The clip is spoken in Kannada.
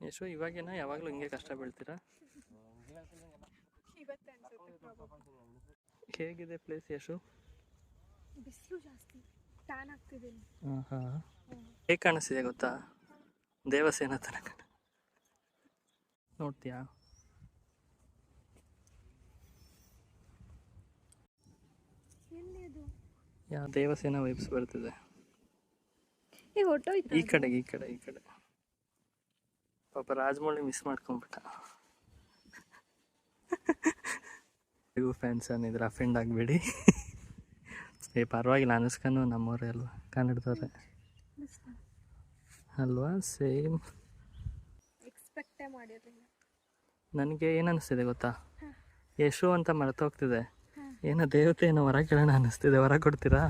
ಯಶು ಇವಾಗೇನ ಯಾವಾಗಲೂ ಹಿಂಗೆ ಕಷ್ಟ ಬೀಳ್ತೀರಾ? ಹೇಗಿದೆ ಪ್ಲೇಸ್ ಯಶು? ಬಿಸಿಲು ಜಾಸ್ತಿ, ಟ್ಯಾನ್ ಆಗ್ತಿದೆ. ಹಾಂ ಹೇಗೆ ಕಾಣಿಸ್ತಿದೆ ಗೊತ್ತಾ? ದೇವಸೇನ ತನಕ ನೋಡ್ತೀಯಾ? ಯಾವ ದೇವಸೇನ ವೈಬ್ಸ್ ಬರ್ತಿದೆ. ಈ ಕಡೆ ಪಾಪ ರಾಜಮೌಳಿ ಮಿಸ್ ಮಾಡ್ಕೊಂಡ್ಬಿಟ್ಟ. ಇವು ಫ್ಯಾನ್ಸ್ ಏನಿದ್ರೆ ಅಫೆಂಡ್ ಆಗಬೇಡಿ. ಪರವಾಗಿಲ್ಲ, ಅನುಷ್ಕಾನು ನಮ್ಮವರೇ ಅಲ್ವಾ, ಕನ್ನಡದವ್ರೆ ಅಲ್ವಾ? ಸೇಮ್. ನನಗೆ ಏನು ಅನ್ನಿಸ್ತಿದೆ ಗೊತ್ತಾ? ಯಶು ಅಂತ ಮರೆತೋಗ್ತಿದೆ, ಏನೋ ದೇವತೆ ಏನೋ ವರ ಕೇಳೋಣ ಅನ್ನಿಸ್ತಿದೆ. ವರ ಕೊಡ್ತೀರಾ?